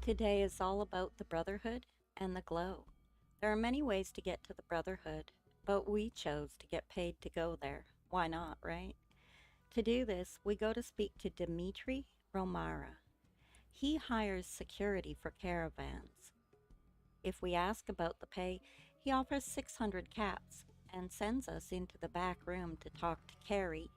Today is all about the Brotherhood and the Glow. There are many ways to get to the Brotherhood, but we chose to get paid to go there. Why not, right? To do this, we go to speak to Dimitri Romara. He hires security for caravans. If we ask about the pay, he offers 600 caps and sends us into the back room to talk to Carrie.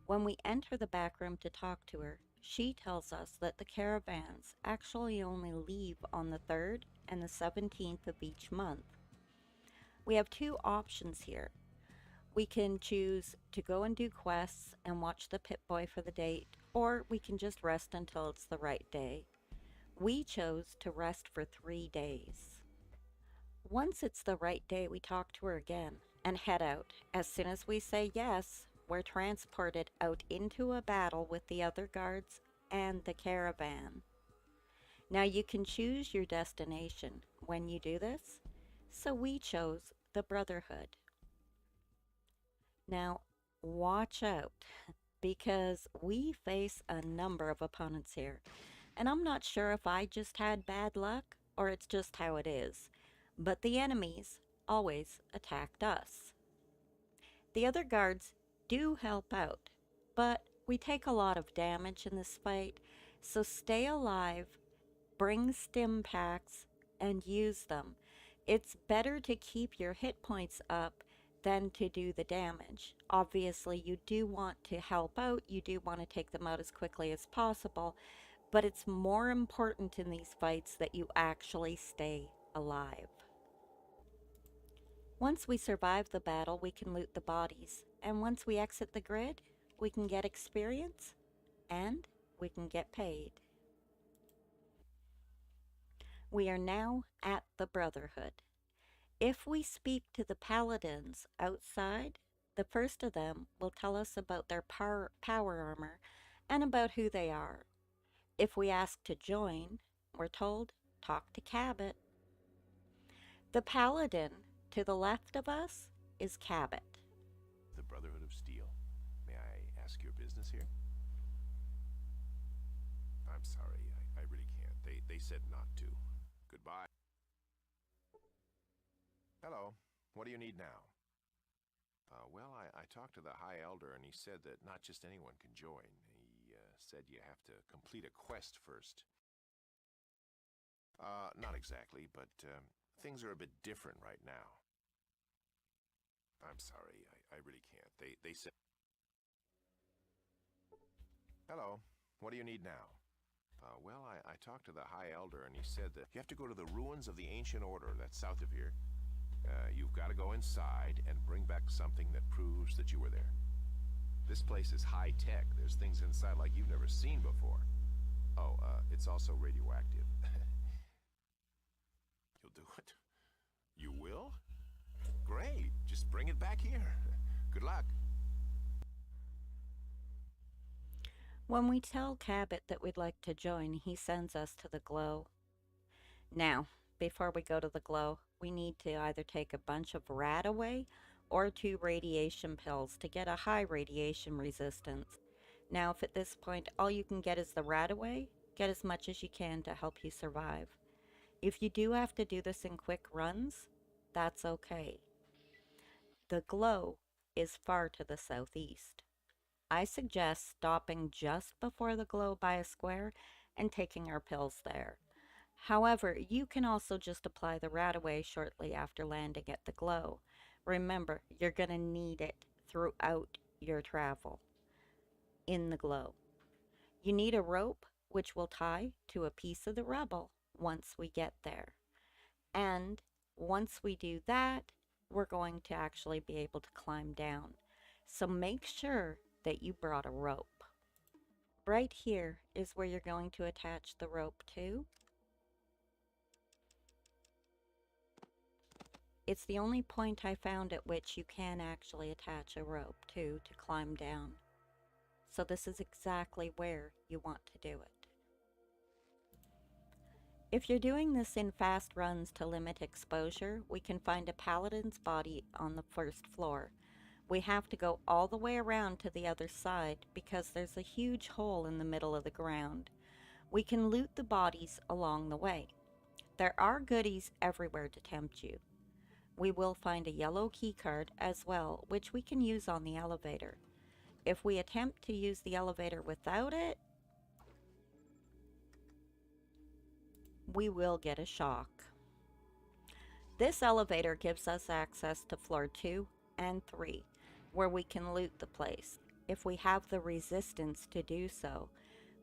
When we enter the back room to talk to her, she tells us that the caravans actually only leave on the 3rd and the 17th of each month. We have two options here. We can choose to go and do quests and watch the Pip-Boy for the date, or we can just rest until it's the right day. We chose to rest for 3 days. Once it's the right day, we talk to her again and head out. As soon as we say yes, we're transported out into a battle with the other guards and the caravan. Now you can choose your destination when you do this, so we chose the Brotherhood. Now watch out, because we face a number of opponents here, and I'm not sure if I just had bad luck or it's just how it is, but the enemies always attacked us. The other guards do help out, but we take a lot of damage in this fight, so stay alive, bring stim packs, and use them. It's better to keep your hit points up than to do the damage. Obviously, you do want to help out, you do want to take them out as quickly as possible, but it's more important in these fights that you actually stay alive. Once we survive the battle, we can loot the bodies, and once we exit the grid, we can get experience, and we can get paid. We are now at the Brotherhood. If we speak to the paladins outside, the first of them will tell us about their power armor and about who they are. If we ask to join, we're told, talk to Cabot. The paladin to the left of us is Cabot. The Brotherhood of Steel. May I ask your business here? I'm sorry, I really can't. They said not to. Goodbye. Hello. What do you need now? Well, I talked to the High Elder, and he said that not just anyone can join. He said you have to complete a quest first. Not exactly, but things are a bit different right now. I'm sorry, I really can't. They said... Hello. What do you need now? Well, I talked to the High Elder, and he said that you have to go to the ruins of the Ancient Order that's south of here. You've got to go inside and bring back something that proves that you were there. This place is high-tech. There's things inside like you've never seen before. Oh, it's also radioactive. You'll do it? You will? Great. Just bring it back here. Good luck. When we tell Cabot that we'd like to join, he sends us to the Glow. Now, before we go to the Glow, we need to either take a bunch of rat away or 2 radiation pills to get a high radiation resistance. Now, if at this point all you can get is the rat away, get as much as you can to help you survive. If you do have to do this in quick runs, that's okay. The Glow is far to the southeast. I suggest stopping just before the Glow by a square and taking our pills there. However, you can also just apply the Rataway shortly after landing at the Glow. Remember, you're going to need it throughout your travel in the Glow. You need a rope which will tie to a piece of the rubble once we get there. And once we do that, we're going to actually be able to climb down. So make sure that you brought a rope. Right here is where you're going to attach the rope to. It's the only point I found at which you can actually attach a rope to climb down. So this is exactly where you want to do it. If you're doing this in fast runs to limit exposure, we can find a paladin's body on the first floor. We have to go all the way around to the other side because there's a huge hole in the middle of the ground. We can loot the bodies along the way. There are goodies everywhere to tempt you. We will find a yellow key card as well, which we can use on the elevator. If we attempt to use the elevator without it, we will get a shock. This elevator gives us access to floor 2 and 3, where we can loot the place. If we have the resistance to do so,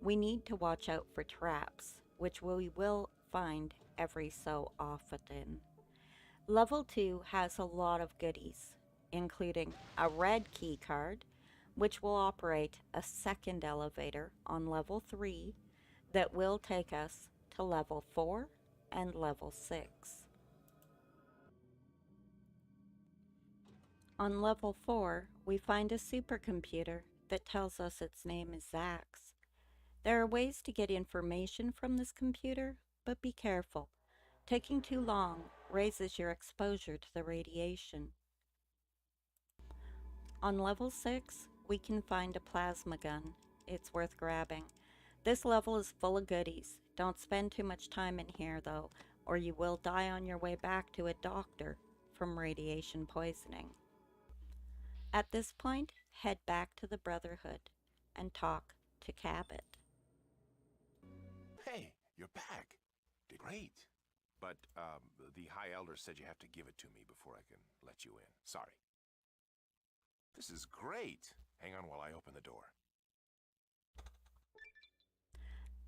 we need to watch out for traps, which we will find every so often. Level 2 has a lot of goodies, including a red key card, which will operate a second elevator on level 3 that will take us to level 4 and level 6. On level 4, we find a supercomputer that tells us its name is Zax. There are ways to get information from this computer, but be careful. Taking too long raises your exposure to the radiation. On level 6, we can find a plasma gun. It's worth grabbing. This level is full of goodies. Don't spend too much time in here though, or you will die on your way back to a doctor from radiation poisoning. At this point, head back to the Brotherhood and talk to Cabot. Hey, you're back. Great. But the High Elder said you have to give it to me before I can let you in. Sorry. This is great. Hang on while I open the door.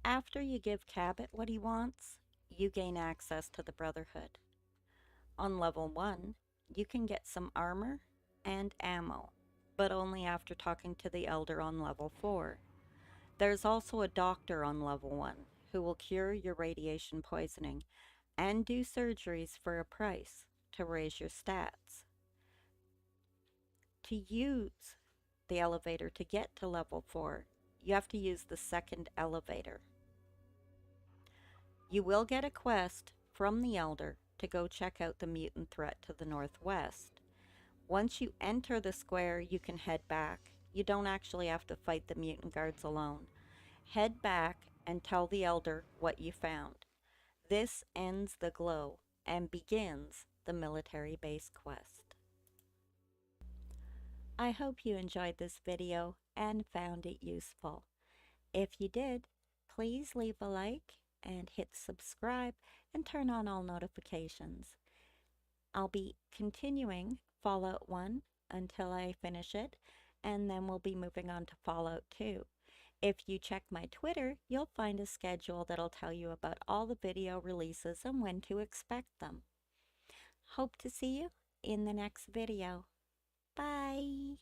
After you give Cabot what he wants, you gain access to the Brotherhood. On level 1, you can get some armor and ammo, but only after talking to the Elder on level 4. There's also a doctor on level 1 who will cure your radiation poisoning and do surgeries for a price to raise your stats. To use the elevator to get to level 4, you have to use the second elevator. You will get a quest from the Elder to go check out the mutant threat to the northwest. Once you enter the square, you can head back. You don't actually have to fight the mutant guards alone. Head back and tell the Elder what you found. This ends the glow and begins the military base quest. I hope you enjoyed this video and found it useful. If you did, please leave a like and hit subscribe and turn on all notifications. I'll be continuing Fallout 1 until I finish it, and then we'll be moving on to Fallout 2. If you check my Twitter, you'll find a schedule that'll tell you about all the video releases and when to expect them. Hope to see you in the next video. Bye!